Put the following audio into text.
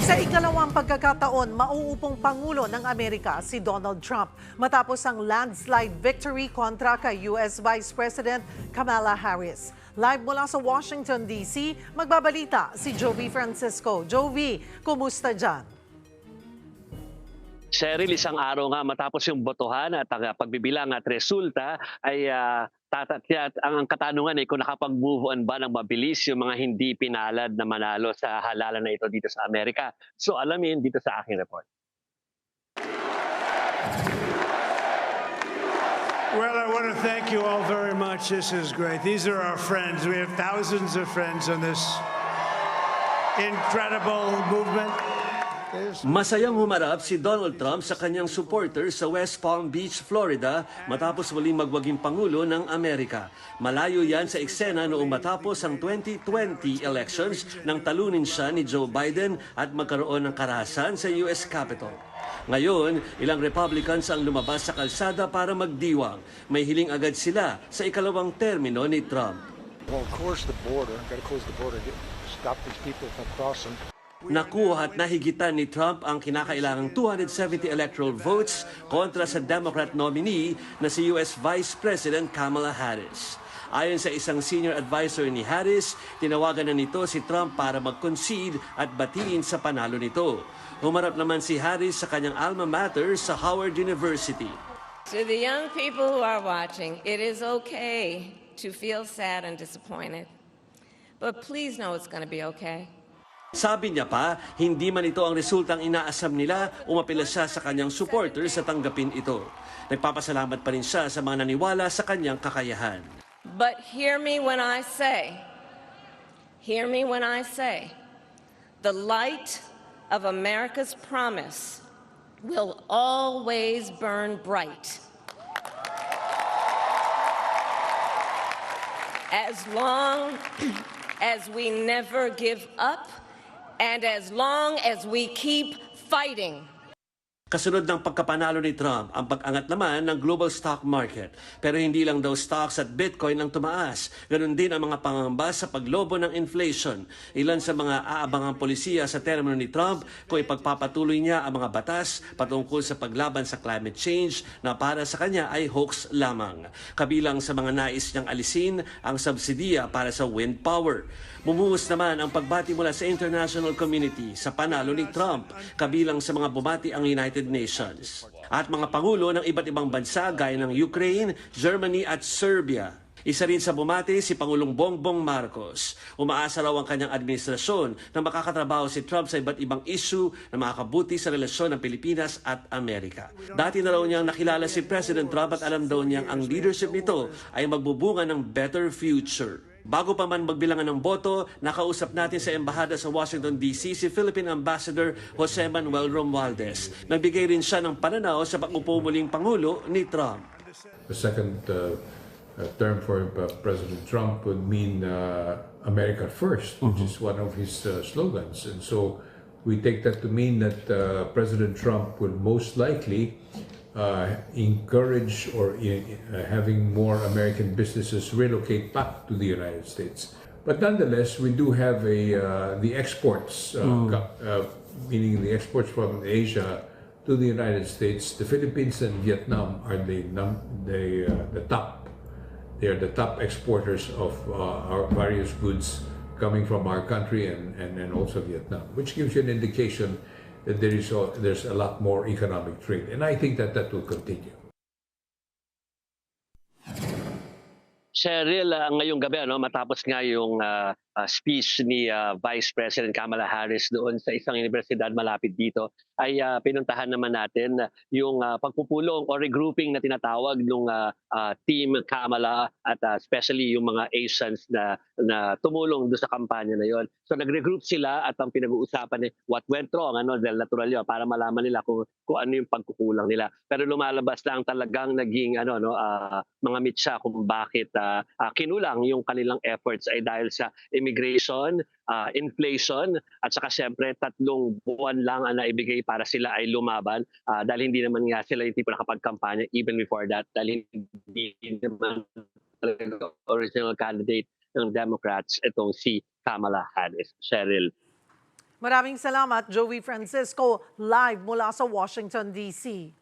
Sa ikalawang pagkakataon, mauupong Pangulo ng Amerika si Donald Trump matapos ang landslide victory kontra kay US Vice President Kamala Harris. Live mula sa Washington, D.C., magbabalita si Jovi Francisco. Jovi, kumusta dyan? Cheryl, isang araw nga matapos yung botohan at ang pagbibilang at resulta ay ang katanungan ay kung nakapag-move on ba ng mabilis yung mga hindi pinalad na manalo sa halalan na ito dito sa Amerika. So alamin dito sa aking report. Well, I want to thank you all very much. This is great. These are our friends. We have thousands of friends on this incredible movement. Masayang humarap si Donald Trump sa kanyang supporters sa West Palm Beach, Florida matapos muling magwaging Pangulo ng Amerika. Malayo yan sa eksena noong matapos ang 2020 elections nang talunin siya ni Joe Biden at magkaroon ng karahasan sa US Capitol. Ngayon, ilang Republicans ang lumabas sa kalsada para magdiwang. May hiling agad sila sa ikalawang termino ni Trump. Well, close the border. Got to close the border. Stop these people from crossing. Nakuha at nahigitan ni Trump ang kinakailangang 270 electoral votes kontra sa Democrat nominee na si US Vice President Kamala Harris. Ayon sa isang senior advisor ni Harris, tinawagan na nito si Trump para mag-concede at batiin sa panalo nito. Humarap naman si Harris sa kanyang alma mater sa Howard University. To the young people who are watching, it is okay to feel sad and disappointed. But please know it's going to be okay. Sabi niya pa, hindi man ito ang resultang inaasam nila, umapila siya sa kanyang supporters sa tanggapin ito. Nagpapasalamat pa rin siya sa mga naniwala sa kanyang kakayahan. But hear me when I say, the light of America's promise will always burn bright. As long as we never give up, and as long as we keep fighting. Kasunod ng pagkapanalo ni Trump, ang pag-angat naman ng global stock market. Pero hindi lang daw stocks at Bitcoin ang tumaas. Ganon din ang mga pangamba sa paglobo ng inflation. Ilan sa mga aabangang polisiya sa termino ni Trump kung ipagpapatuloy niya ang mga batas patungkol sa paglaban sa climate change na para sa kanya ay hoax lamang. Kabilang sa mga nais niyang alisin ang subsidiya para sa wind power. Bumuhos naman ang pagbati mula sa international community sa panalo ni Trump, kabilang sa mga bumati ang United Nations at mga pangulo ng iba't ibang bansa gaya ng Ukraine, Germany at Serbia. Isa rin sa bumati si Pangulong Bongbong Marcos. Umaasa raw ang kanyang administrasyon na makakatrabaho si Trump sa iba't ibang issue na makakabuti sa relasyon ng Pilipinas at Amerika. Dati na raw niyang nakilala si President Trump at alam daw niyang ang leadership nito ay magbubunga ng better future. Bago pa man magbilangan ng boto, nakausap natin sa embahada sa Washington, D.C. si Philippine Ambassador Jose Manuel Romualdez. Nagbigay rin siya ng pananaw sa pag-upo muling Pangulo ni Trump. The second term for President Trump would mean America first, which is one of his slogans. And so we take that to mean that President Trump would most likely encourage or having more American businesses relocate back to the United States. But nonetheless, we do have the exports, meaning the exports from Asia to the United States. The Philippines and Vietnam are the top. They are the top exporters of our various goods coming from our country and also Vietnam, which gives you an indication that there's a lot more economic trade. And I think that will continue. Cheryl, ngayong gabi matapos nga yung speech ni Vice President Kamala Harris doon sa isang universidad malapit dito, ay pinuntahan naman natin yung pagpupulong o regrouping na tinatawag ng Team Kamala at especially yung mga Asians na tumulong doon sa kampanya na yon. So nag-regroup sila at ang pinag-uusapan ay what went wrong, dahil natural yun, para malaman nila kung ano yung pagkukulang nila. Pero lumalabas lang talagang naging mga mitsa kung bakit kinulang yung kanilang efforts ay dahil sa immigration, inflation, at saka siyempre 3 buwan lang ang naibigay para sila ay lumaban dahil hindi naman nga sila yung tipo nakapagkampanya even before that dahil hindi naman talaga original candidate ng Democrats itong si Kamala Harris. Cheryl. Maraming salamat, Joey Francisco, live mula sa Washington, D.C.